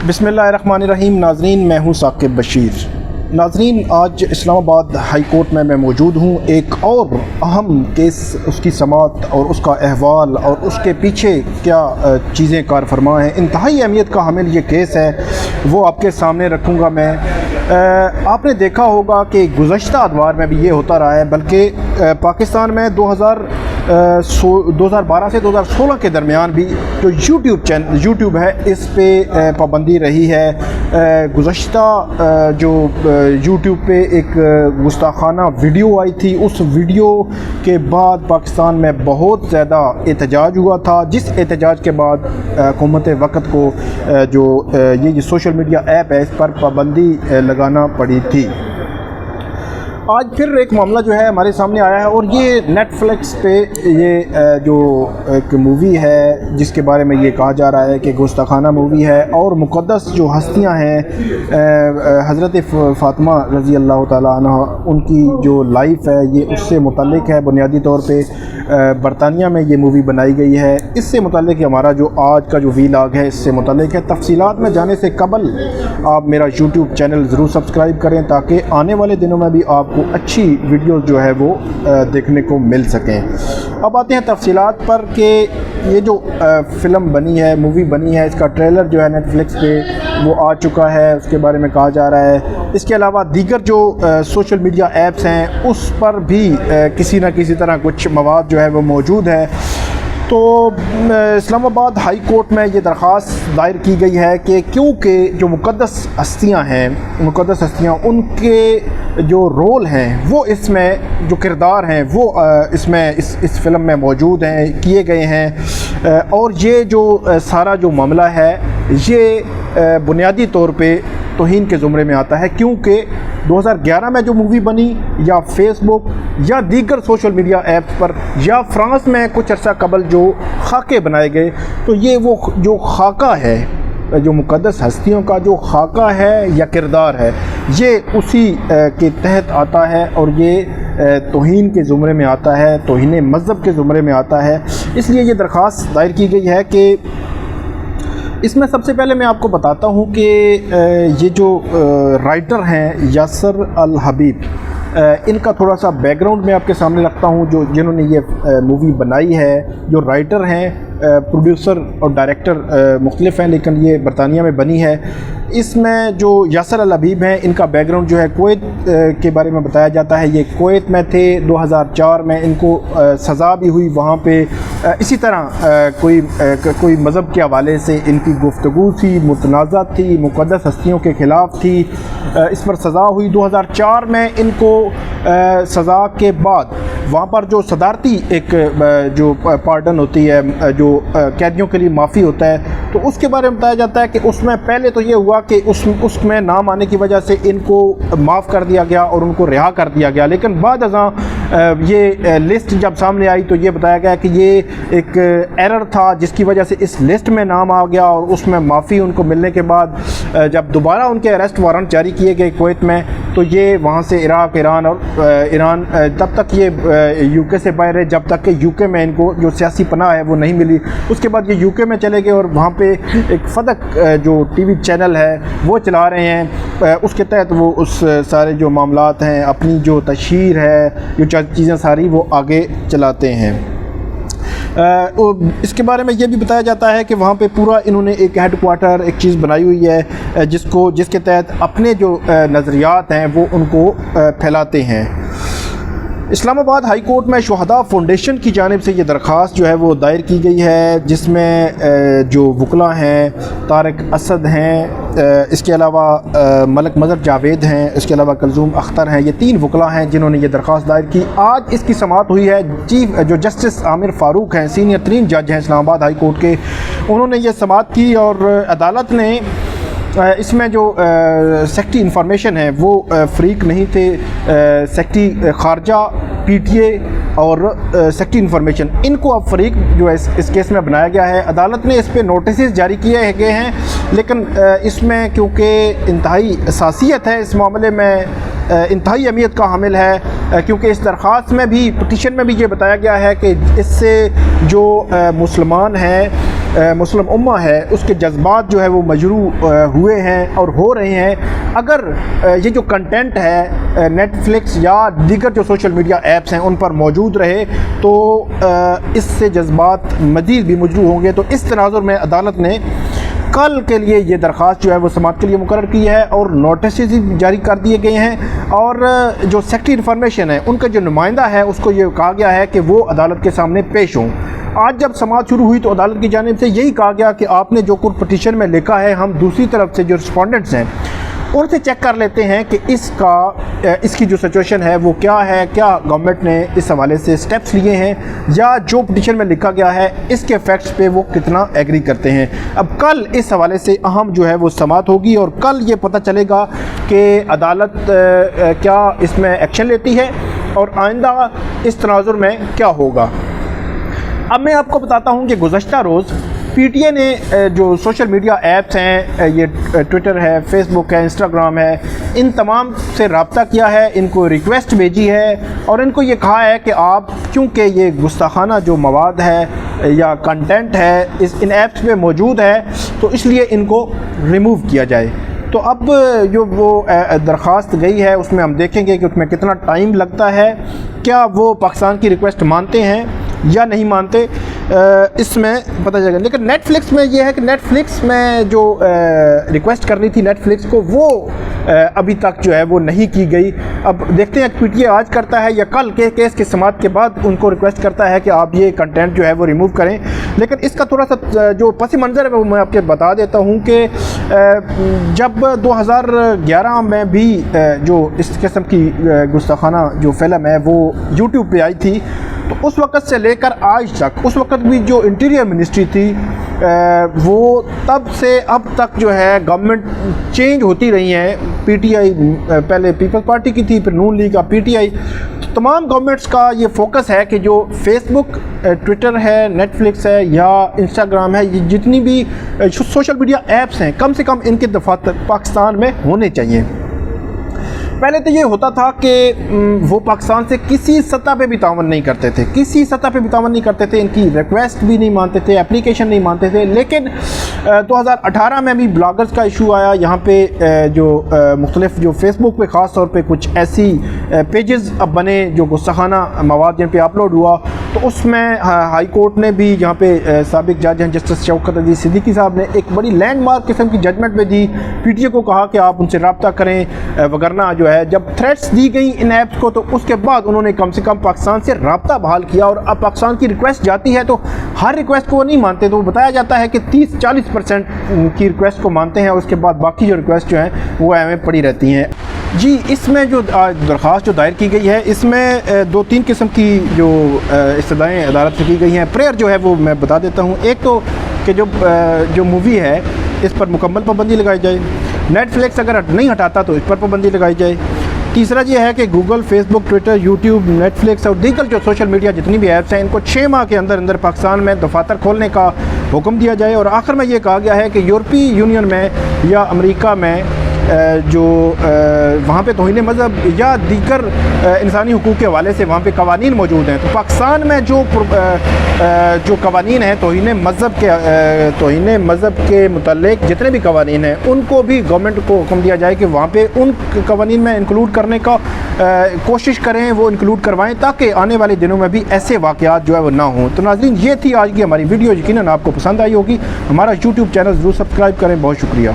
बिस्मिल्लाहिर्रहमानिर्रहीम। नाज़रीन, मैं हूँ साकिब बशीर। नाज़रीन, आज इस्लाम आबाद हाई कोर्ट में मैं मौजूद हूँ। एक और अहम केस, उसकी समाअत और उसका अहवाल और उसके पीछे क्या चीज़ें कार फरमा हैं, इंतहाई अहमियत का हामिल ये केस है, वो आपके सामने रखूँगा मैं। आपने देखा होगा कि गुज़श्ता अदवार में भी ये होता रहा है, बल्कि पाकिस्तान में 2012 से 2016 के दरमियान भी जो यूट्यूब है, इस पे पाबंदी रही है। गुज़श्ता जो यूट्यूब पे एक गुस्ताखाना वीडियो आई थी, उस वीडियो के बाद पाकिस्तान में बहुत ज़्यादा एहतजाज हुआ था, जिस एहतजाज के बाद हुकूमत वक़्त को ये सोशल मीडिया ऐप है, इस पर पाबंदी लगाना पड़ी थी। आज फिर एक मामला जो है हमारे सामने आया है, और ये नेटफ्लिक्स पे ये जो एक मूवी है जिसके बारे में ये कहा जा रहा है कि गुस्ताखाना मूवी है, और मुक़द्दस जो हस्तियां हैं हज़रत फ़ातिमा रज़ी अल्लाह ताला अन्हा, उनकी जो लाइफ है ये उससे मुतल्लिक़ है। बुनियादी तौर पे बरतानिया में ये मूवी बनाई गई है। इससे मुतल्लिक़ हमारा जो आज का जो वीलॉग है इससे मुतल्लिक़ है। तफ़सीलात में जाने से कबल आप मेरा यूट्यूब चैनल ज़रूर सब्सक्राइब करें, ताकि आने वाले दिनों में भी आपको अच्छी वीडियोस जो है वो देखने को मिल सकें। अब आते हैं तफसीलात पर कि ये जो फ़िल्म बनी है, मूवी बनी है, इसका ट्रेलर जो है नेटफ्लिक्स पे वो आ चुका है, उसके बारे में कहा जा रहा है। इसके अलावा दीगर जो सोशल मीडिया ऐप्स हैं उस पर भी किसी न किसी तरह कुछ मवाद जो है वो मौजूद है। तो इस्लामाबाद हाई कोर्ट में ये दरख्वास्त दायर की गई है कि क्योंकि जो मुक़द्दस हस्तियाँ उनके जो रोल हैं, वो इसमें जो किरदार हैं वो इसमें इस फ़िल्म में मौजूद हैं, किए गए हैं। और ये जो सारा जो मामला है ये बुनियादी तौर पे तौहीन के ज़ुमरे में आता है, क्योंकि 2011 में जो मूवी बनी, या फेसबुक या दीगर सोशल मीडिया ऐप्स पर, या फ्रांस में कुछ अर्सा कबल जो खाके बनाए गए, तो ये वो जो खाका है, जो मुक़द्दस हस्तियों का जो खाका है या किरदार है, ये उसी के तहत आता है, और ये तौहीन के ज़ुमरे में आता है, तौहीन मज़हब के ज़ुमरे में आता है। इसलिए ये दरख्वास्त दायर की गई है कि इसमें सबसे पहले मैं आपको बताता हूँ कि ये जो राइटर हैं यासर अल हबीब, इनका थोड़ा सा बैकग्राउंड मैं आपके सामने रखता हूँ। जिन्होंने ये मूवी बनाई है, जो राइटर हैं, प्रोड्यूसर और डायरेक्टर मुख्तलिफ हैं, लेकिन ये बरतानिया में बनी है। इसमें जो यासर अल हबीब हैं, इनका बैकग्राउंड जो है कुवैत के बारे में बताया जाता है। ये कुवैत में थे 2004 में, इनको सज़ा भी हुई वहाँ पे। इसी तरह कोई मज़हब के हवाले से इनकी गुफ्तगू थी, मुतनाज़ा थी, मुक़द्दस हस्तियों के ख़िलाफ़ थी, इस पर सज़ा हुई। 2004 में इनको सज़ा के बाद वहाँ पर जो सदारती एक जो पार्डन होती है, जो कैदियों के लिए माफ़ी होता है, तो उसके बारे में बताया जाता है कि उसमें पहले तो ये हुआ कि उसमें नाम आने की वजह से इनको माफ़ कर दिया गया और उनको रिहा कर दिया गया। लेकिन बाद अज़ां ये लिस्ट जब सामने आई तो ये बताया गया कि ये एक एरर था, जिसकी वजह से इस लिस्ट में नाम आ गया, और उसमें माफ़ी उनको मिलने के बाद जब दोबारा उनके अरेस्ट वारंट जारी किए गए कुवैत में, तो ये वहाँ से इराक़, ईरान और ईरान तब तक ये यूके से बाहर है जब तक कि यूके में इनको जो सियासी पनाह है वो नहीं मिली। उसके बाद ये यूके में चले गए, और वहाँ पे एक फदक जो टीवी चैनल है वो चला रहे हैं। उसके तहत वो उस सारे जो मामलात हैं, अपनी जो तशहीर है, जो चीज़ें सारी वो आगे चलाते हैं। इसके बारे में ये भी बताया जाता है कि वहाँ पे पूरा इन्होंने एक हेड क्वार्टर, एक चीज़ बनाई हुई है, जिसके तहत अपने जो नज़रियात हैं वो उनको फैलाते हैं। इस्लामाबाद हाई कोर्ट में शुहदा फाउंडेशन की जानिब से ये दरख्वास्त जो है वो दायर की गई है, जिसमें जो वकला हैं, तारिक असद हैं, इसके अलावा मलक मज़हर जावेद हैं, इसके अलावा कलजूम अख्तर हैं। ये 3 वकला हैं जिन्होंने ये दरख्वास्त दायर की। आज इसकी समाअत हुई है। चीफ जो जस्टिस आमिर फ़ारूक हैं, सीनियर तरीन जज हैं इस्लामाबाद हाई कोर्ट के, उन्होंने ये समाअत की, और अदालत ने इसमें जो सेक्रेटरी इंफॉर्मेशन है वो फ़रीक नहीं थे। सेक्रेटरी ख़ारजा, PTA और सेक्रेटरी इंफॉर्मेशन, इनको अब फ़रीक जो है इस केस में बनाया गया है। अदालत ने इस पर नोटिस जारी किए गए हैं, लेकिन इसमें क्योंकि इंतहाई हसासियत है, इस मामले में इंतहाई अहमियत का हामिल है, क्योंकि इस दरख्वास्त में भी, पटिशन में भी ये बताया गया है कि इससे जो मुसलमान हैं مسلم امہ ہے اس کے جذبات جو ہے وہ مجروح ہوئے ہیں اور ہو رہے ہیں. اگر یہ جو کنٹینٹ ہے نیٹ فلکس یا دیگر جو سوشل میڈیا ایپس ہیں ان پر موجود رہے تو اس سے جذبات مزید بھی مجروح ہوں گے. تو اس تناظر میں عدالت نے کل کے لیے یہ درخواست جو ہے وہ سماعت کے لیے مقرر کی ہے اور نوٹسز جاری کر دیے گئے ہیں. اور جو سیکٹری انفارمیشن ہے ان کا جو نمائندہ ہے اس کو یہ کہا گیا ہے کہ وہ عدالت کے سامنے پیش ہوں. آج جب سماعت شروع ہوئی تو عدالت کی جانب سے یہی کہا گیا کہ آپ نے جو کچھ پٹیشن میں لکھا ہے ہم دوسری طرف سے جو رسپونڈنٹس ہیں ان سے چیک کر لیتے ہیں کہ اس کی جو سچویشن ہے وہ کیا ہے, کیا گورنمنٹ نے اس حوالے سے سٹیپس لیے ہیں یا جو پٹیشن میں لکھا گیا ہے اس کے فیکٹس پہ وہ کتنا ایگری کرتے ہیں. اب کل اس حوالے سے اہم جو ہے وہ سماعت ہوگی اور کل یہ پتہ چلے گا کہ عدالت کیا اس میں ایکشن لیتی ہے اور آئندہ اس تناظر میں کیا ہوگا. اب میں آپ کو بتاتا ہوں کہ گزشتہ روز پی ٹی اے نے جو سوشل میڈیا ایپس ہیں یہ ٹویٹر ہے, فیس بک ہے, انسٹاگرام ہے, ان تمام سے رابطہ کیا ہے, ان کو ریکویسٹ بھیجی ہے اور ان کو یہ کہا ہے کہ آپ چونکہ یہ گستاخانہ جو مواد ہے یا کنٹینٹ ہے ان ایپس میں موجود ہے تو اس لیے ان کو ریموو کیا جائے. تو اب جو وہ درخواست گئی ہے اس میں ہم دیکھیں گے کہ اس میں کتنا ٹائم لگتا ہے, کیا وہ پاکستان کی ریکویسٹ مانتے ہیں یا نہیں مانتے, اس میں پتہ چلے گا. لیکن نیٹ فلکس میں یہ ہے کہ نیٹ فلکس میں جو ریکویسٹ کرنی تھی نیٹ فلکس کو وہ ابھی تک جو ہے وہ نہیں کی گئی. اب دیکھتے ہیں پی ٹی اے آج کرتا ہے یا کل کے کیس کی سماعت کے بعد ان کو ریکویسٹ کرتا ہے کہ آپ یہ کنٹینٹ جو ہے وہ ریموو کریں. لیکن اس کا تھوڑا سا جو پس منظر ہے وہ میں آپ کے بتا دیتا ہوں کہ جب 2011 میں بھی جو اس قسم کی گستاخانہ جو فلم ہے وہ یوٹیوب پہ آئی تھی تو اس وقت سے لے کر آج تک, اس وقت بھی جو انٹیریئر منسٹری تھی وہ تب سے اب تک جو ہے گورنمنٹ چینج ہوتی رہی ہیں. پی ٹی آئی پہلے پیپلز پارٹی کی تھی, پھر نون لیگ, پی ٹی آئی. تمام گورنمنٹس کا یہ فوکس ہے کہ جو فیس بک, ٹویٹر ہے, نیٹ فلکس ہے یا انسٹاگرام ہے, یہ جتنی بھی سوشل میڈیا ایپس ہیں کم سے کم ان کے دفاتر پاکستان میں ہونے چاہیے. پہلے تو یہ ہوتا تھا کہ وہ پاکستان سے کسی سطح پہ بھی تعاون نہیں کرتے تھے, کسی سطح پہ بھی تعاون نہیں کرتے تھے, ان کی ریکویسٹ بھی نہیں مانتے تھے, اپلیکیشن نہیں مانتے تھے. لیکن 2018 میں بھی بلاگرز کا ایشو آیا. یہاں پہ جو مختلف جو فیس بک پہ خاص طور پہ کچھ ایسی پیجز اب بنے جو گستاخانہ مواد جن پہ اپلوڈ ہوا تو اس میں ہائی کورٹ نے بھی جہاں پہ سابق جج ہیں جسٹس شوکت عزیز صدیقی صاحب نے ایک بڑی لینڈ مارک قسم کی ججمنٹ میں دی. پی ٹی اے کو کہا کہ آپ ان سے رابطہ کریں وگرنہ جو ہے جب تھریٹس دی گئی ان ایپس کو تو اس کے بعد انہوں نے کم سے کم پاکستان سے رابطہ بحال کیا. اور اب پاکستان کی ریکویسٹ جاتی ہے تو ہر ریکویسٹ کو وہ نہیں مانتے, تو بتایا جاتا ہے کہ 30-40% کی ریکویسٹ کو مانتے ہیں اور اس کے بعد باقی جو ریکویسٹ جو ہیں وہ ایویں پڑی رہتی ہیں. جی اس میں جو درخواست جو دائر کی گئی ہے اس میں 2-3 قسم کی جو استدعائیں عدالت سے کی گئی ہیں. پریئر جو ہے وہ میں بتا دیتا ہوں. ایک تو کہ جو مووی ہے اس پر مکمل پابندی لگائی جائے, نیٹ فلکس اگر نہیں ہٹاتا تو اس پر پابندی لگائی جائے. تیسرا یہ ہے کہ گوگل, فیس بک, ٹویٹر, یوٹیوب, نیٹ فلکس اور دیگر جو سوشل میڈیا جتنی بھی ایپس ہیں ان کو 6 ماہ کے اندر پاکستان میں دفاتر کھولنے کا حکم دیا جائے. اور آخر میں یہ کہا گیا ہے کہ یورپی یونین میں یا امریکہ میں جو وہاں پہ توہین مذہب یا دیگر انسانی حقوق کے حوالے سے وہاں پہ قوانین موجود ہیں, تو پاکستان میں جو قوانین ہیں توہین مذہب کے متعلق جتنے بھی قوانین ہیں ان کو بھی گورنمنٹ کو حکم دیا جائے کہ وہاں پہ ان قوانین میں انکلوڈ کرنے کا کوشش کریں, وہ انکلوڈ کروائیں تاکہ آنے والے دنوں میں بھی ایسے واقعات جو ہے وہ نہ ہوں. تو ناظرین یہ تھی آج کی ہماری ویڈیو, یقیناً آپ کو پسند آئی ہوگی. ہمارا یوٹیوب چینل ضرور سبسکرائب کریں. بہت شکریہ.